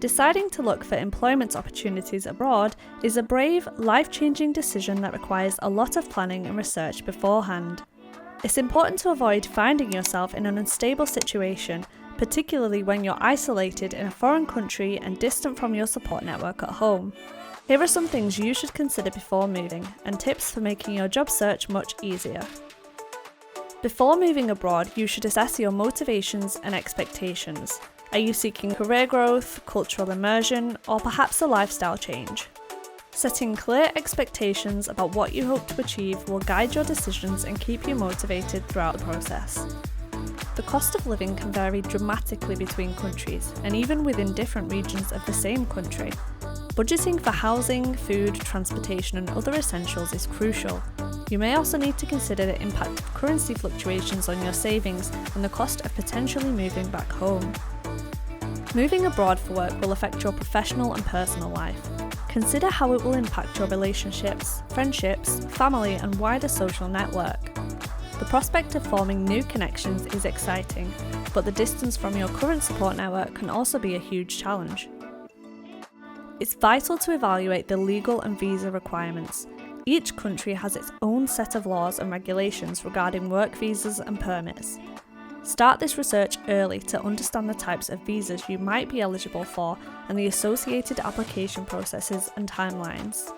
Deciding to look for employment opportunities abroad is a brave, life-changing decision that requires a lot of planning and research beforehand. It's important to avoid finding yourself in an unstable situation, particularly when you're isolated in a foreign country and distant from your support network at home. Here are some things you should consider before moving, and tips for making your job search much easier. Before moving abroad, you should assess your motivations and expectations. Are you seeking career growth, cultural immersion, or perhaps a lifestyle change? Setting clear expectations about what you hope to achieve will guide your decisions and keep you motivated throughout the process. The cost of living can vary dramatically between countries, and even within different regions of the same country. Budgeting for housing, food, transportation, and other essentials is crucial. You may also need to consider the impact of currency fluctuations on your savings and the cost of potentially moving back home. Moving abroad for work will affect your professional and personal life. Consider how it will impact your relationships, friendships, family, and wider social network. The prospect of forming new connections is exciting, but the distance from your current support network can also be a huge challenge. It's vital to evaluate the legal and visa requirements. Each country has its own set of laws and regulations regarding work visas and permits. Start this research early to understand the types of visas you might be eligible for and the associated application processes and timelines.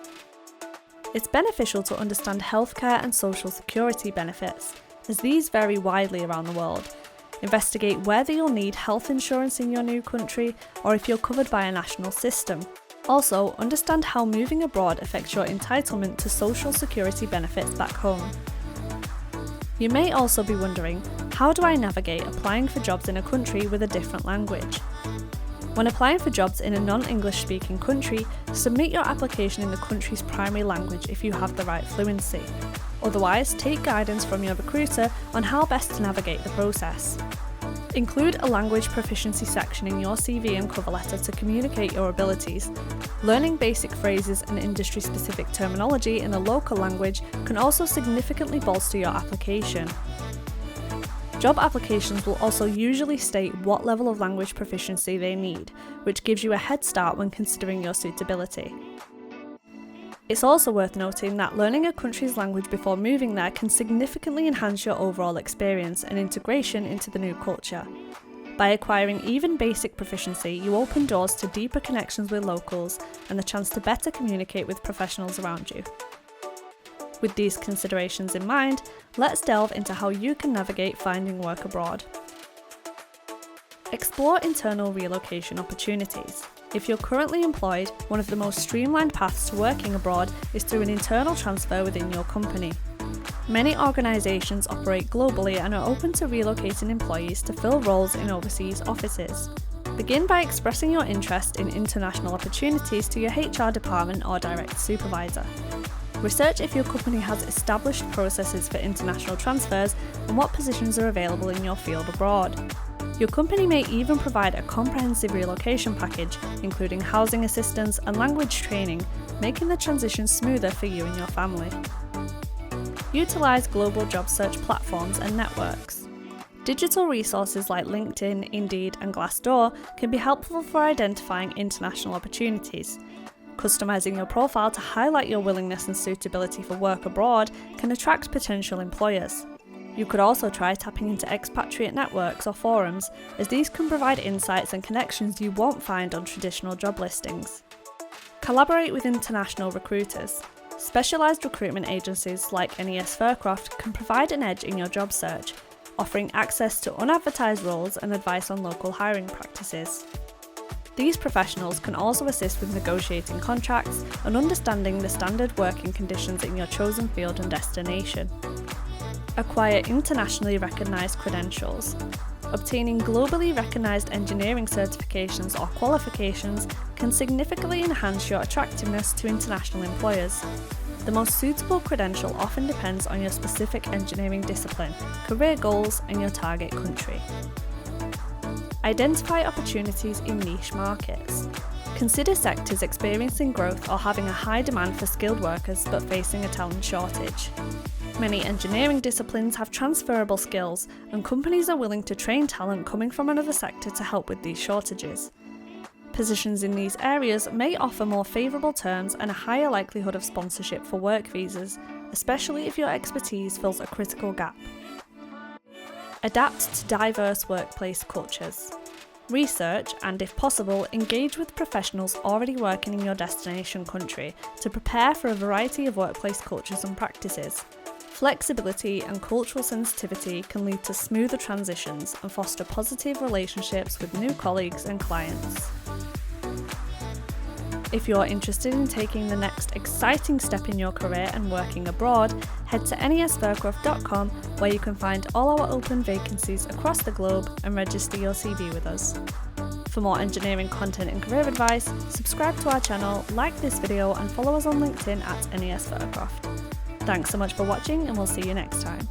It's beneficial to understand healthcare and social security benefits, as these vary widely around the world. Investigate whether you'll need health insurance in your new country or if you're covered by a national system. Also, understand how moving abroad affects your entitlement to social security benefits back home. You may also be wondering, how do I navigate applying for jobs in a country with a different language? When applying for jobs in a non-English speaking country, submit your application in the country's primary language if you have the right fluency. Otherwise, take guidance from your recruiter on how best to navigate the process. Include a language proficiency section in your CV and cover letter to communicate your abilities. Learning basic phrases and industry-specific terminology in the local language can also significantly bolster your application. Job applications will also usually state what level of language proficiency they need, which gives you a head start when considering your suitability. It's also worth noting that learning a country's language before moving there can significantly enhance your overall experience and integration into the new culture. By acquiring even basic proficiency, you open doors to deeper connections with locals and the chance to better communicate with professionals around you. With these considerations in mind, let's delve into how you can navigate finding work abroad. Explore internal relocation opportunities. If you're currently employed, one of the most streamlined paths to working abroad is through an internal transfer within your company. Many organisations operate globally and are open to relocating employees to fill roles in overseas offices. Begin by expressing your interest in international opportunities to your HR department or direct supervisor. Research if your company has established processes for international transfers and what positions are available in your field abroad. Your company may even provide a comprehensive relocation package, including housing assistance and language training, making the transition smoother for you and your family. Utilise global job search platforms and networks. Digital resources like LinkedIn, Indeed, and Glassdoor can be helpful for identifying international opportunities. Customizing your profile to highlight your willingness and suitability for work abroad can attract potential employers. You could also try tapping into expatriate networks or forums, as these can provide insights and connections you won't find on traditional job listings. Collaborate with international recruiters. Specialised recruitment agencies like NES Fircroft can provide an edge in your job search, offering access to unadvertised roles and advice on local hiring practices. These professionals can also assist with negotiating contracts and understanding the standard working conditions in your chosen field and destination. Acquire internationally recognised credentials. Obtaining globally recognised engineering certifications or qualifications can significantly enhance your attractiveness to international employers. The most suitable credential often depends on your specific engineering discipline, career goals, and your target country. Identify opportunities in niche markets. Consider sectors experiencing growth or having a high demand for skilled workers but facing a talent shortage. Many engineering disciplines have transferable skills, and companies are willing to train talent coming from another sector to help with these shortages. Positions in these areas may offer more favourable terms and a higher likelihood of sponsorship for work visas, especially if your expertise fills a critical gap. Adapt to diverse workplace cultures. Research and, if possible, engage with professionals already working in your destination country to prepare for a variety of workplace cultures and practices. Flexibility and cultural sensitivity can lead to smoother transitions and foster positive relationships with new colleagues and clients. If you're interested in taking the next exciting step in your career and working abroad, head to nesfircroft.com where you can find all our open vacancies across the globe and register your CV with us. For more engineering content and career advice, subscribe to our channel, like this video and follow us on LinkedIn at NES Fircroft. Thanks so much for watching and we'll see you next time.